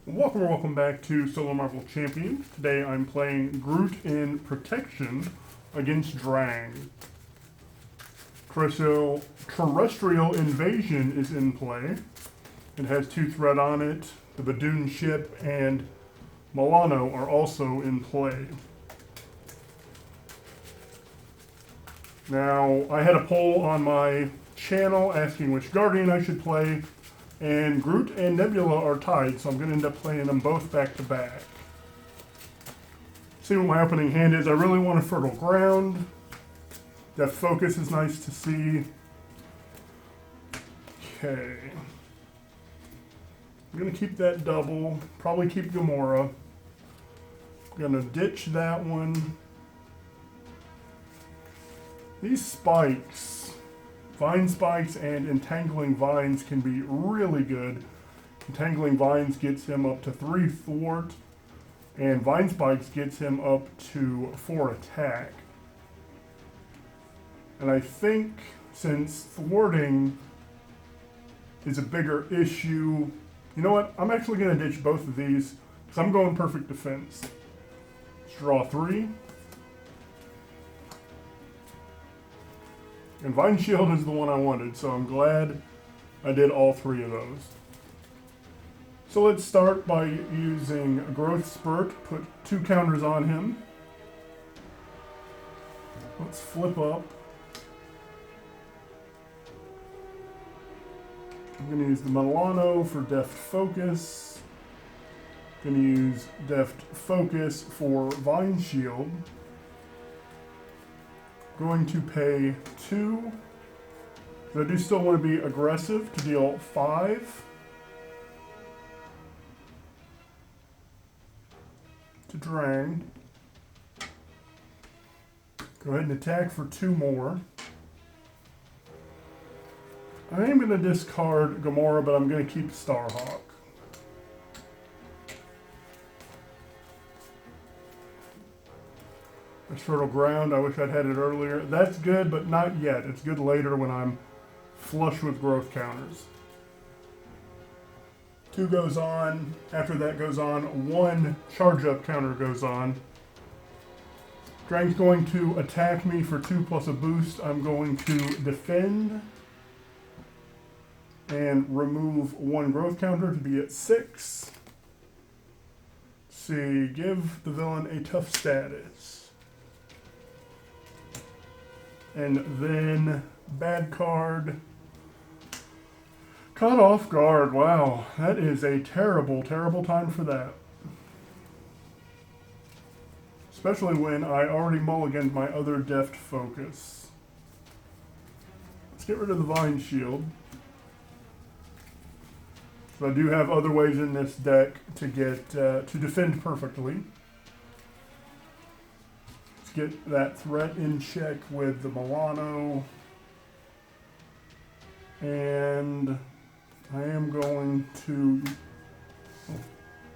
Welcome back to Solo Marvel Champions. Today I'm playing Groot in Protection against Drang. Terrestrial Invasion is in play. It has 2 threat on it. The Badoon ship and Milano are also in play. Now, I had a poll on my channel asking which Guardian I should play, and Groot and Nebula are tied, so I'm going to end up playing them both back to back. See what my opening hand is. I really want a Fertile Ground. That focus is nice to see. Okay. I'm going to keep that double. Probably keep Gamora. I'm going to ditch that one. These spikes, Vine Spikes and Entangling Vines can be really good. Entangling Vines gets him up to 3 thwart, and Vine Spikes gets him up to 4 attack. And I think since thwarting is a bigger issue, you know what? I'm actually going to ditch both of these because I'm going perfect defense. Let's draw 3. And Vine Shield is the one I wanted, so I'm glad I did all 3 of those. So let's start by using a Growth Spurt, put 2 counters on him. Let's flip up. I'm going to use the Milano for Deft Focus. I'm going to use Deft Focus for Vine Shield. Going to pay 2. But I do still want to be aggressive to deal 5. To Drang. Go ahead and attack for 2 more. I am going to discard Gamora, but I'm going to keep Starhawk. Fertile Ground, I wish I'd had it earlier. That's good, but not yet. It's good later when I'm flush with growth counters. 2 goes on. After that goes on, 1 charge up counter goes on. Drang's going to attack me for 2 plus a boost. I'm going to defend and remove 1 growth counter to be at 6. See, give the villain a tough status. And then, bad card. Caught off guard. Wow, that is a terrible, terrible time for that. Especially when I already mulliganed my other Deft Focus. Let's get rid of the Vine Shield. So I do have other ways in this deck to get to defend perfectly. Get that threat in check with the Milano. And I am going to,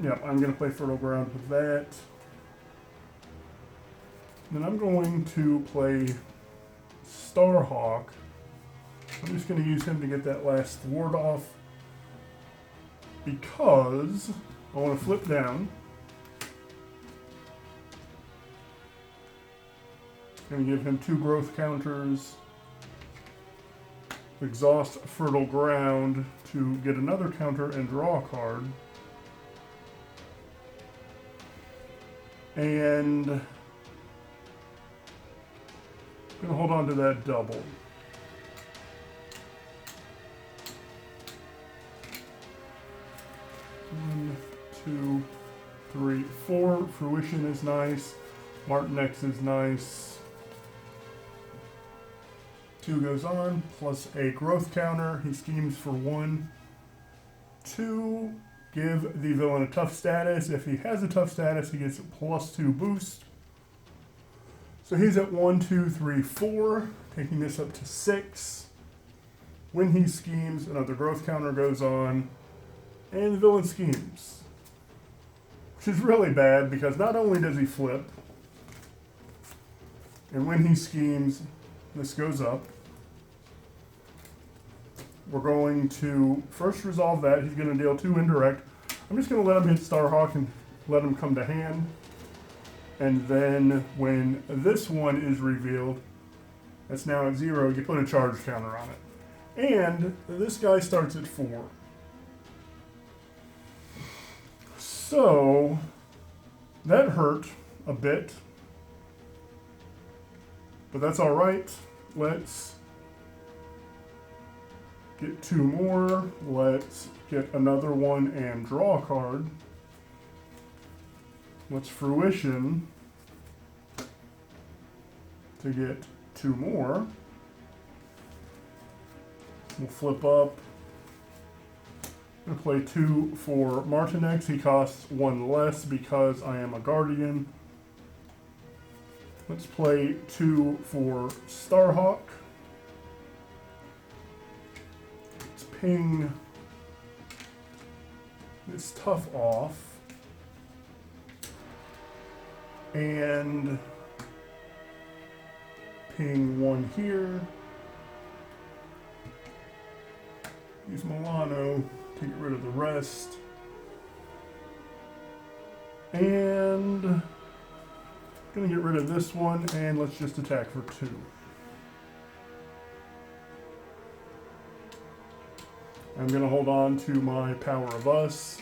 I'm going to play Fertile Ground with that. Then I'm going to play Starhawk. I'm just going to use him to get that last thwart off because I want to flip down. Going to give him 2 growth counters, exhaust Fertile Ground to get another counter and draw a card. And going to hold on to that double. 1, 2, 3, 4. Fruition is nice. Martin X is nice. 2 goes on, plus a growth counter. He schemes for 1. 2, give the villain a tough status. If he has a tough status, he gets a +2 boost. So he's at 1, 2, 3, 4, taking this up to 6. When he schemes, another growth counter goes on, and the villain schemes. Which is really bad because not only does he flip, and when he schemes, this goes up. We're going to first resolve that. He's going to deal 2 indirect. I'm just going to let him hit Starhawk and let him come to hand. And then when this one is revealed, that's now at 0, you put a charge counter on it. And this guy starts at 4. So that hurt a bit, but that's all right. Let's get 2 more. Let's get another one and draw a card. Let's fruition to get 2 more. We'll flip up. I'm going to play 2 for Martinex. He costs 1 less because I am a Guardian. Let's play 2 for Starhawk. Let's ping this tough off. And ping 1 here. Use Milano to get rid of the rest. And gonna get rid of this one, and let's just attack for 2. I'm gonna hold on to my Power of Us.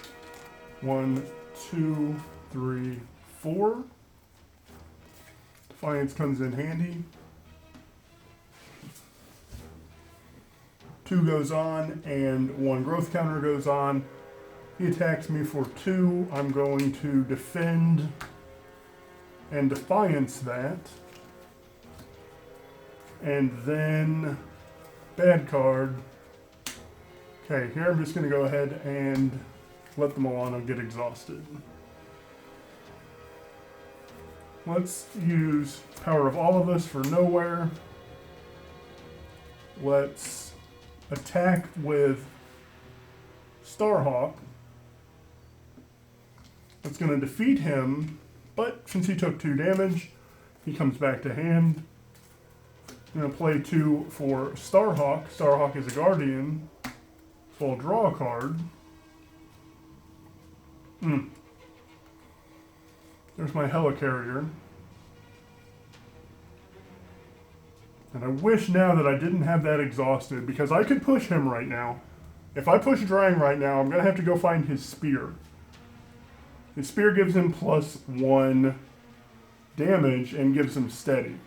1, 2, 3, 4. Defiance comes in handy. 2 goes on, and 1 growth counter goes on. He attacks me for 2. I'm going to defend and defiance that. And then bad card. Okay, here I'm just going to go ahead and let the Milano get exhausted. Let's use Power of All of Us for Knowhere. Let's attack with Starhawk. That's going to defeat him, but since he took 2 damage, he comes back to hand. I'm going to play 2 for Starhawk. Starhawk is a Guardian, so I'll draw a card. There's my Helicarrier. And I wish now that I didn't have that exhausted, because I could push him right now. If I push Drang right now, I'm going to have to go find his spear. His spear gives him +1 damage and gives him steady.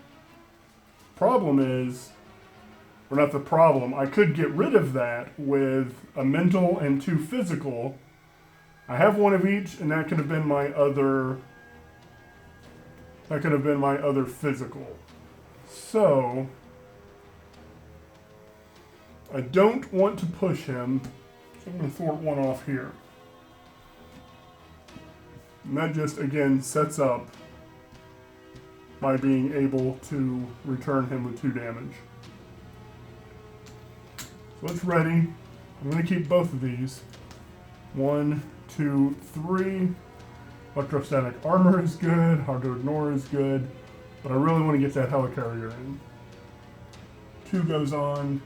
Problem is, or not the problem, I could get rid of that with a mental and 2 physical. I have 1 of each, and that could have been my other physical. So I don't want to push him, so I'm going to thwart 1 off here. And that just, again, sets up by being able to return him with 2 damage. So it's ready. I'm going to keep both of these. 1, 2, 3. Electrostatic Armor is good. Hard to Ignore is good. But I really want to get that Helicarrier in. 2 goes on.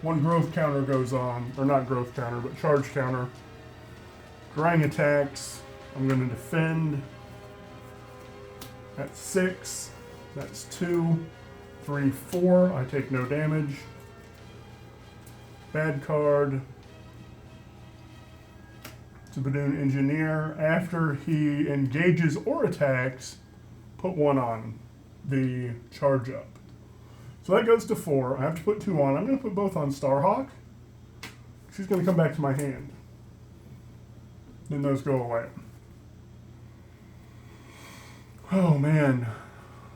1 growth counter goes on. Or not growth counter, but charge counter. Drang attacks. I'm going to defend. That's 6. That's 2. 3, 4. I take no damage. Bad card. Badoon Engineer. After he engages or attacks, put 1 on the charge up. So that goes to 4. I have to put 2 on. I'm going to put both on Starhawk. She's going to come back to my hand. Then those go away. Oh man.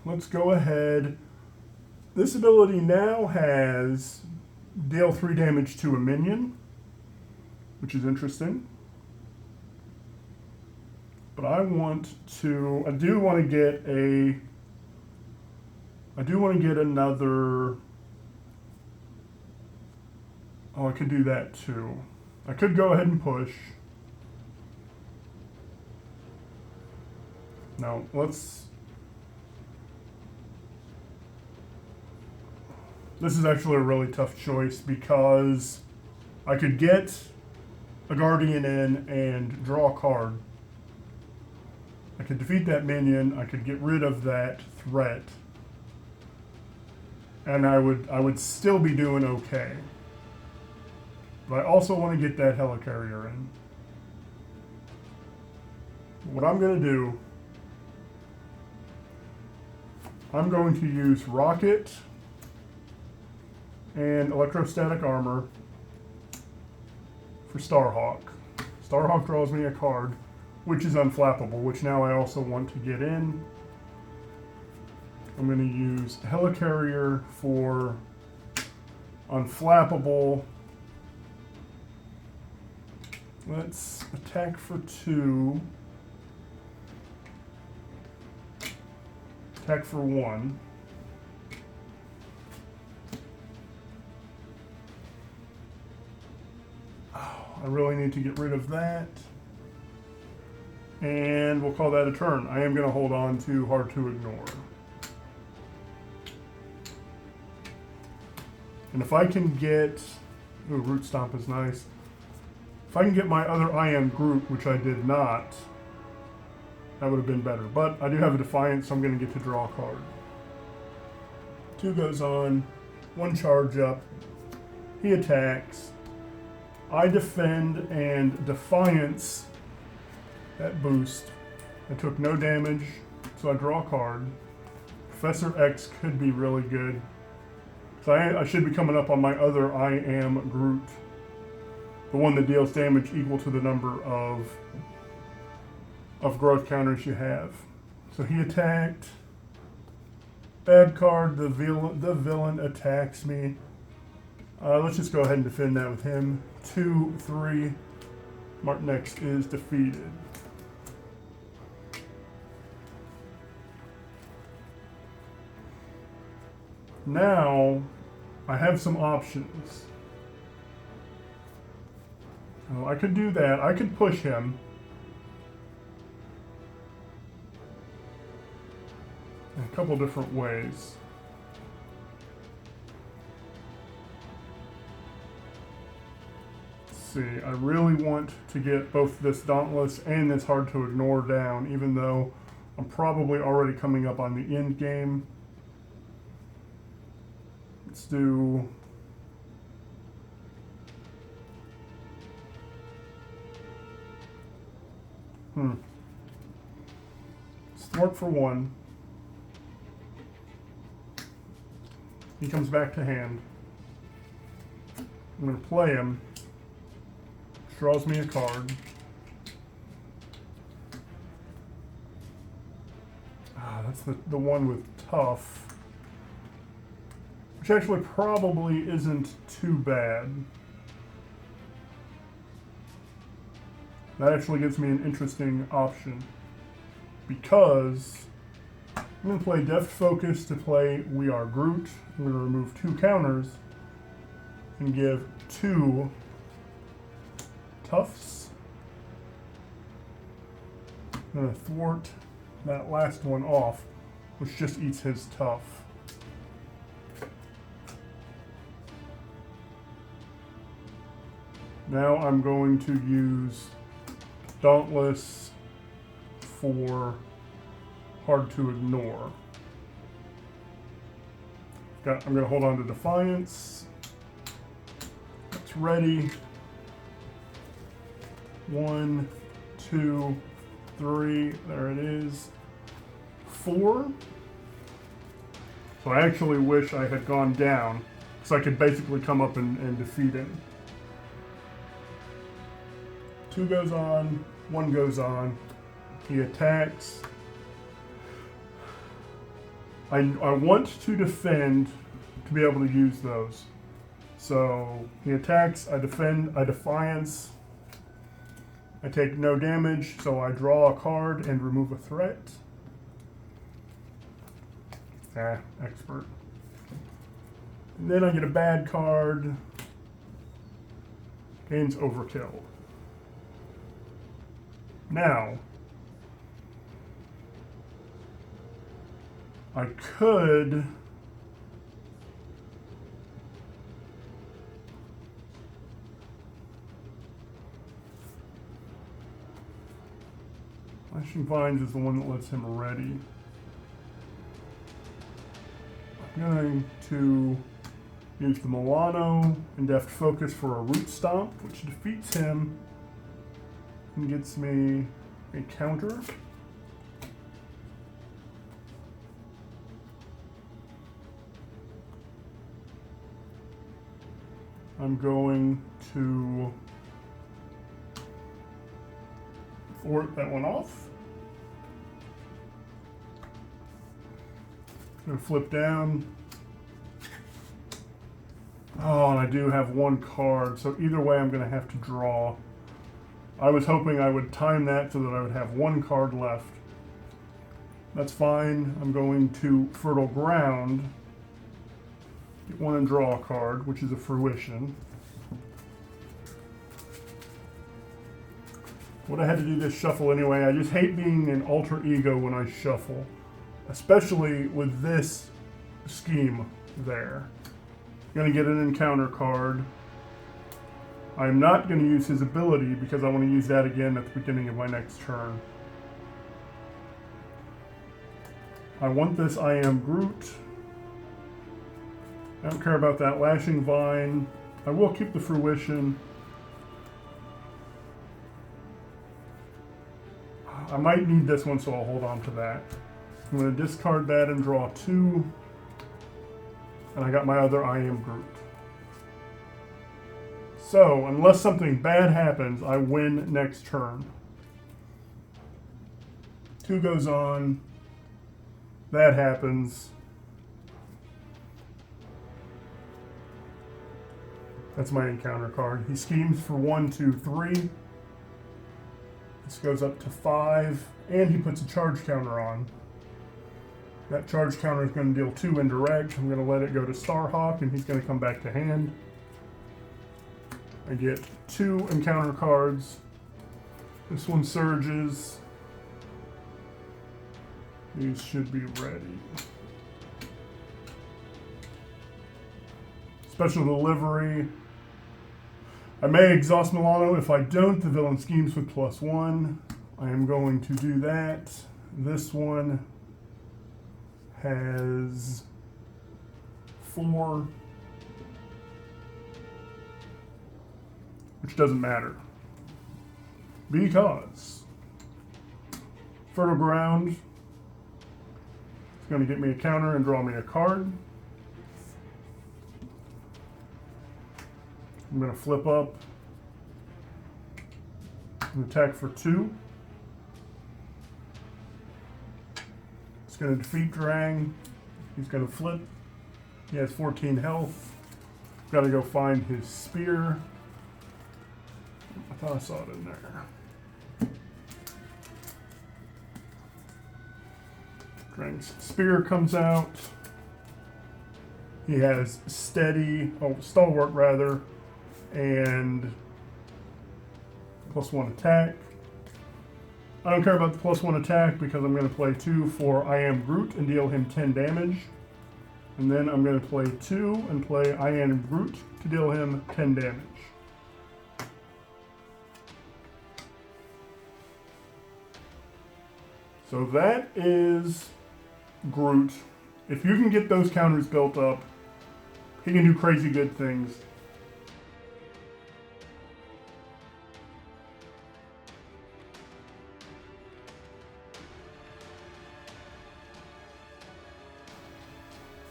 Let's go ahead. This ability now has deal 3 damage to a minion, which is interesting. But I do want to get another, I could do that too. I could go ahead and push. No, this is actually a really tough choice because I could get a Guardian in and draw a card. I could defeat that minion, I could get rid of that threat, and I would still be doing okay. But I also want to get that helicarrier in. What I'm going to do, I'm going to use Rocket and Electrostatic Armor for Starhawk. Starhawk draws me a card, which is unflappable, which now I also want to get in. I'm going to use Helicarrier for unflappable. Let's attack for 2. Attack for 1. Oh, I really need to get rid of that. And we'll call that a turn. I am going to hold on to Hard to Ignore. And if I can get... Ooh, Root Stomp is nice. If I can get my other I Am Groot, which I did not, that would have been better. But I do have a Defiance, so I'm going to get to draw a card. 2 goes on, 1 charge up. He attacks. I defend and Defiance that boost. I took no damage, so I draw a card. Professor X could be really good. So I should be coming up on my other I Am Groot. The one that deals damage equal to the number of growth counters you have. So he attacked. Bad card, the villain attacks me. Let's just go ahead and defend that with him. 2, 3. Martin X is defeated. Now, I have some options. Oh, I could do that. I could push him. In a couple different ways. Let's see. I really want to get both this Dauntless and this Hard to Ignore down, even though I'm probably already coming up on the end game. Let's do... Let's thwart for 1. He comes back to hand. I'm going to play him. Draws me a card. That's the one with Tough. Which actually probably isn't too bad. That actually gives me an interesting option. Because I'm going to play Deft Focus to play We Are Groot. I'm going to remove 2 counters and give 2 Toughs. I'm going to thwart that last one off, which just eats his Tough. Now I'm going to use Dauntless for Hard to Ignore. I'm going to hold on to Defiance. It's ready. 1, 2, 3. There it is. 4. So I actually wish I had gone down, so I could basically come up and defeat him. 2 goes on, 1 goes on. He attacks. I want to defend to be able to use those. So he attacks, I defend, I Defiance. I take no damage, so I draw a card and remove a threat. Expert. And then I get a bad card. Gains Overkill. Now, I could Flashing Vines is the one that lets him ready. I'm going to use the Milano and Deft Focus for a Root Stomp, which defeats him and gets me a counter. I'm going to thwart that one off. I'm going to flip down. Oh, and I do have one card, so either way I'm going to have to draw. I was hoping I would time that so that I would have one card left. That's fine. I'm going to Fertile Ground. Get one and draw a card, which is a Fruition. Would I had to do this shuffle anyway? I just hate being an alter ego when I shuffle, especially with this scheme there. Going to get an encounter card. I'm not going to use his ability because I want to use that again at the beginning of my next turn. I want this I Am Groot. I don't care about that Lashing Vine. I will keep the Fruition. I might need this one, so I'll hold on to that. I'm going to discard that and draw 2. And I got my other I Am Groot. So, unless something bad happens, I win next turn. 2 goes on. That happens. That's my encounter card. He schemes for 1, 2, 3. This goes up to 5, and he puts a charge counter on. That charge counter is going to deal 2 indirect. I'm going to let it go to Starhawk, and he's going to come back to hand. I get 2 encounter cards. This one surges. These should be ready. Special delivery. I may exhaust Milano. If I don't, the villain schemes with +1. I am going to do that. This one has 4, which doesn't matter because Fertile Ground is going to get me a counter and draw me a card. I'm going to flip up and attack for 2. It's going to defeat Drang. He's going to flip. He has 14 health. Got to go find his spear. I thought I saw it in there. Drang's spear comes out. He has stalwart rather, and +1 attack. I don't care about the +1 attack because I'm going to play 2 for I Am Groot and deal him 10 damage. And then I'm going to play 2 and play I Am Groot to deal him 10 damage. So that is Groot. If you can get those counters built up, he can do crazy good things.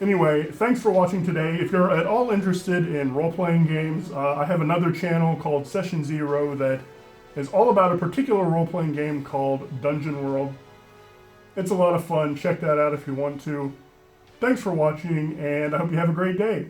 Anyway, thanks for watching today. If you're at all interested in role-playing games, I have another channel called Session Zero that is all about a particular role-playing game called Dungeon World. It's a lot of fun. Check that out if you want to. Thanks for watching, and I hope you have a great day.